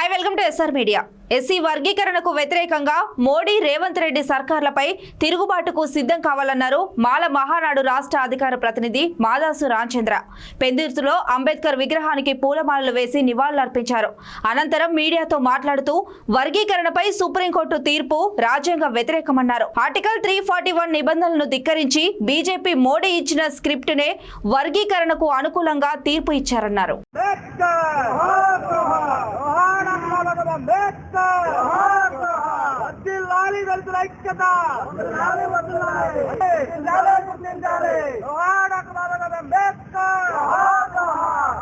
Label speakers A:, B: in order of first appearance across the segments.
A: Hi welcome to SR media. SC వర్గీకరణకు వ్యతిరేకంగా మోడీ రేవంత్ రెడ్డి సర్కార్లపై తిరుగుబాటుకు సిద్ధం కావాలన్నారు మాల మహానాడు రాష్ట్ర అధికార ప్రతినిధి మాదాసు రామచంద్ర. పెందుర్తిలో అంబేద్కర్ విగ్రహానికి పూలమాలలు వేసి నివాళులర్పించారు. అనంతరం మీడియాతో మాట్లాడుతూ వర్గీకరణపై సుప్రీంకోర్టు తీర్పు రాజ్యాంగ వ్యతిరేకమన్నారు. ఆర్టికల్ 341 నిబంధనలను ధిక్కరించి బీజేపీ మోడీ ఇచ్చిన స్క్రిప్ట్ నే వర్గీకరణకు అనుకూలంగా తీర్పు ఇచ్చారన్నారు.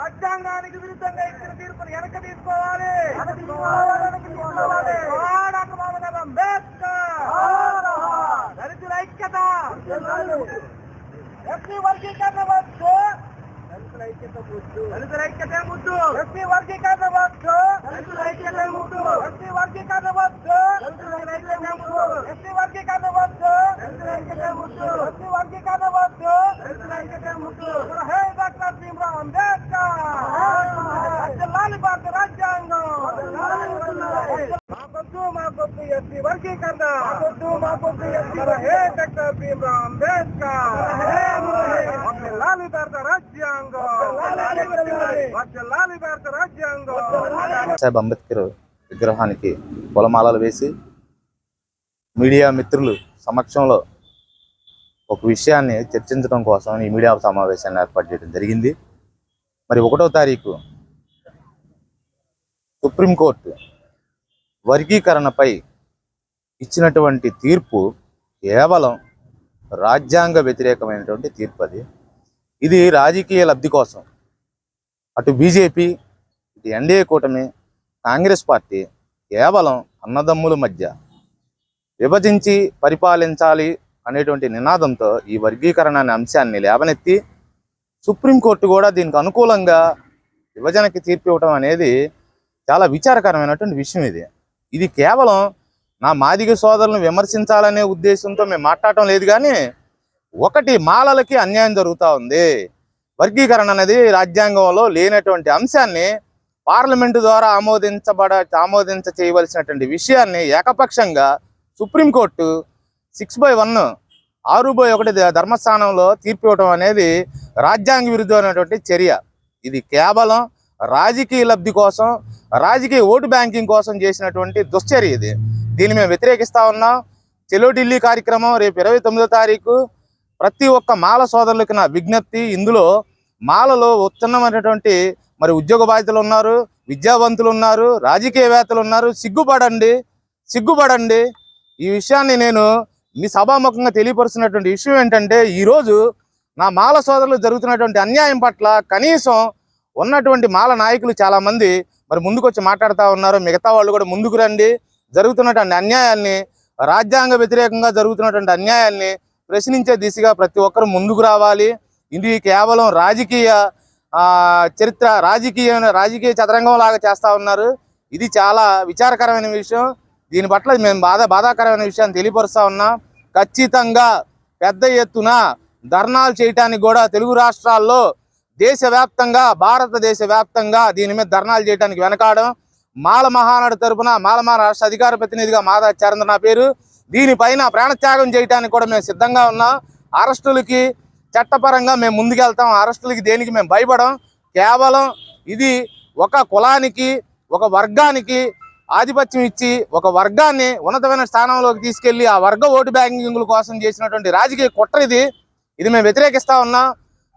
B: రాజ్యాంగానికి విరుద్ధంగా ఇచ్చిన తీర్పును వెనక తీసుకోవాలి. దళితుల ఐక్యత, ఎస్సీ వర్గీకరణ వద్దు, దళితుల ఐక్యత ముద్దు, ఎస్సీ వర్గీకరణ వద్దు, దళితుల ఐక్యత ముద్దు, ఎస్సీ వర్గీకరణ వద్దు, దళితుల ఐక్యత ముద్దు, ఎస్సీ వర్గీకరణ వద్దు, దళితుల ఐక్యత ముద్దు, ఎస్సీ వర్గీకరణ వద్దు, దళితుల ఐక్యత ముద్దు. హే డాక్టర్ భీమ్రావ్ అంబేద్కర్, రాజ్యాంగాన్ని భారత రాజ్యాంగం. మాకొద్దు ఎస్సీ వర్గీకరణ, మాకొద్దు SC. Hey doctor Bhimrao Ambedkar, లాలి భారత రాజ్యాంగం, లాలి భారత రాజ్యాంగం.
C: సాహెబ్ అంబేద్కర్ విగ్రహానికి పూలమాలలు వేసి మీడియా మిత్రులు సమక్షంలో ఒక విషయాన్ని చర్చించడం కోసం ఈ మీడియా సమావేశాన్ని ఏర్పాటు చేయడం జరిగింది. మరి 1వ తారీఖు సుప్రీంకోర్టు వర్గీకరణపై ఇచ్చినటువంటి తీర్పు కేవలం రాజ్యాంగ వ్యతిరేకమైనటువంటి తీర్పు. ఇది రాజకీయ లబ్ధి కోసం అటు బీజేపీ, ఇటు ఎన్డీఏ కూటమి, కాంగ్రెస్ పార్టీ కేవలం అన్నదమ్ముల మధ్య విభజించి పరిపాలించాలి అనేటువంటి నినాదంతో ఈ వర్గీకరణ అనే అంశాన్ని లేవనెత్తి సుప్రీంకోర్టు కూడా దీనికి అనుకూలంగా విభజనకి తీర్పు ఇవ్వడం అనేది చాలా విచారకరమైనటువంటి విషయం. ఇది కేవలం నా మాదిగ సోదరులను విమర్శించాలనే ఉద్దేశంతో మేము మాట్లాడటం లేదు, కానీ ఒకటి మాలలకి అన్యాయం జరుగుతూ ఉంది. వర్గీకరణ అనేది రాజ్యాంగంలో లేనటువంటి అంశాన్ని పార్లమెంటు ద్వారా ఆమోదించ చేయవలసినటువంటి విషయాన్ని ఏకపక్షంగా సుప్రీంకోర్టు 6/1 6/1 ధర్మస్థానంలో తీర్పు ఇవ్వడం అనేది రాజ్యాంగ విరుద్ధమైనటువంటి చర్య. ఇది కేవలం రాజకీయ లబ్ధి కోసం, రాజకీయ ఓటు బ్యాంకింగ్ కోసం చేసినటువంటి దుశ్చర్య. దీన్ని మేము వ్యతిరేకిస్తా ఉన్నాం. చెలో ఢిల్లీ కార్యక్రమం రేపు 29వ తారీఖు. ప్రతి ఒక్క మాల సోదరులకి నా విజ్ఞప్తి, ఇందులో మాలలో ఉత్తమమైనటువంటి మరి ఉద్యోగ బాధ్యతలు ఉన్నారు, విద్యావంతులు ఉన్నారు, రాజకీయవేత్తలు ఉన్నారు. సిగ్గుపడండి. ఈ విషయాన్ని నేను మీ సభాముఖంగా తెలియపరుస్తున్నటువంటి విషయం ఏంటంటే, ఈరోజు నా మాల సోదరులు జరుగుతున్నటువంటి అన్యాయం పట్ల కనీసం ఉన్నటువంటి మాల నాయకులు చాలామంది మరి ముందుకు వచ్చి మాట్లాడుతూ ఉన్నారు. మిగతా వాళ్ళు కూడా ముందుకు రండి. జరుగుతున్నటువంటి అన్యాయాన్ని, రాజ్యాంగ వ్యతిరేకంగా జరుగుతున్నటువంటి అన్యాయాన్ని ప్రశ్నించే దిశగా ప్రతి ఒక్కరు ముందుకు రావాలి. ఇది కేవలం రాజకీయ రాజకీయ చదరంగం లాగా చేస్తూ ఉన్నారు. ఇది చాలా విచారకరమైన విషయం. దీని పట్ల మేము బాధాకరమైన విషయాన్ని తెలియపరుస్తూ ఉన్నాం. ఖచ్చితంగా పెద్ద ఎత్తున ధర్నాలు చేయటానికి కూడా తెలుగు రాష్ట్రాల్లో దేశవ్యాప్తంగా, భారతదేశ వ్యాప్తంగా దీని మీద ధర్నాలు చేయడానికి వెనకాడం. మాల మహానాడు తరపున మాల మహానాడు రాష్ట్ర అధికార ప్రతినిధిగా మాదా చరణ్ నా పేరు. దీనిపైన ప్రాణత్యాగం చేయడానికి కూడా మేము సిద్ధంగా ఉన్నాం. అరెస్టులకి చట్టపరంగా మేము ముందుకెళ్తాం. అరెస్టులకి దేనికి మేము భయపడం. కేవలం ఇది ఒక కులానికి, ఒక వర్గానికి ఆధిపత్యం ఇచ్చి ఒక వర్గాన్ని ఉన్నతమైన స్థానంలోకి తీసుకెళ్లి ఆ వర్గ ఓటు బ్యాంకింగ్ల కోసం చేసినటువంటి రాజకీయ కుట్ర ఇది మేము వ్యతిరేకిస్తా ఉన్నాం.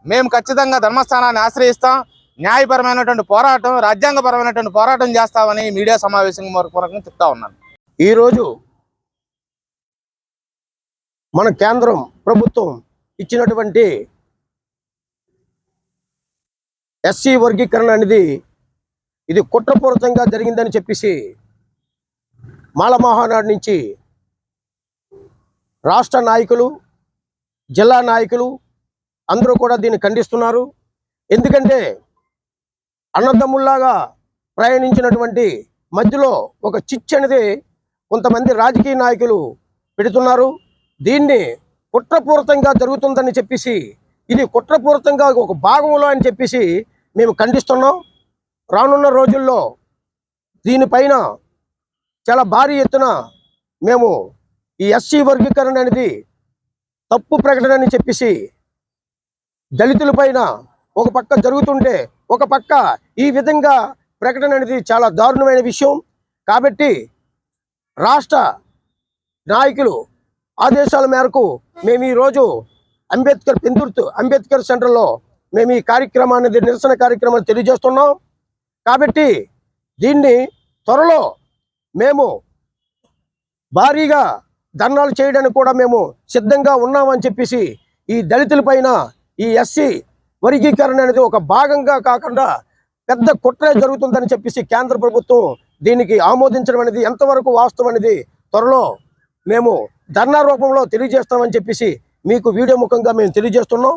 C: మేము ఖచ్చితంగా ధర్మస్థానాన్ని ఆశ్రయిస్తాం. న్యాయపరమైనటువంటి పోరాటం, రాజ్యాంగపరమైనటువంటి పోరాటం చేస్తామని మీడియా సమావేశం పూర్వకంగా చెప్తా ఉన్నాను.
D: ఈరోజు మన కేంద్రం ప్రభుత్వం ఇచ్చినటువంటి ఎస్సీ వర్గీకరణ అనేది ఇది కుట్రపూరితంగా జరిగిందని చెప్పేసి మాల మహానాడు నుంచి రాష్ట్ర నాయకులు, జిల్లా నాయకులు అందరూ కూడా దీన్ని ఖండిస్తున్నారు. ఎందుకంటే అన్నదమ్ముల్లాగా ప్రయాణించినటువంటి మధ్యలో ఒక చిచ్చు అనేది కొంతమంది రాజకీయ నాయకులు పెడుతున్నారు. దీన్ని కుట్రపూరితంగా జరుగుతుందని చెప్పేసి, ఇది కుట్రపూరితంగా ఒక భాగంలో అని చెప్పేసి మేము ఖండిస్తున్నాం. రానున్న రోజుల్లో దీనిపైన చాలా భారీ ఎత్తున మేము ఈ ఎస్సీ వర్గీకరణ అనేది తప్పు ప్రకటన అని చెప్పేసి దళితులపైన ఒక పక్క జరుగుతుంటే ఒక పక్క ఈ విధంగా ప్రకటన అనేది చాలా దారుణమైన విషయం. కాబట్టి రాష్ట్ర నాయకులు ఆదేశాల మేరకు మేము ఈరోజు అంబేద్కర్ సెంటర్లో మేము ఈ కార్యక్రమాన్ని నిరసన కార్యక్రమాన్ని తెలియజేస్తున్నాం. కాబట్టి దీన్ని త్వరలో మేము భారీగా ధర్నాలు చేయడానికి కూడా మేము సిద్ధంగా ఉన్నామని చెప్పేసి ఈ దళితులపైన ఈ ఎస్సీ వర్గీకరణ అనేది ఒక భాగంగా కాకుండా పెద్ద కుట్ర జరుగుతుందని చెప్పేసి కేంద్ర ప్రభుత్వం దీనికి ఆమోదించడం అనేది ఎంతవరకు వాస్తవం అనేది త్వరలో మేము ధర్నా రూపంలో తెలియజేస్తామని చెప్పేసి మీకు వీడియో ముఖంగా మేము తెలియజేస్తున్నాం.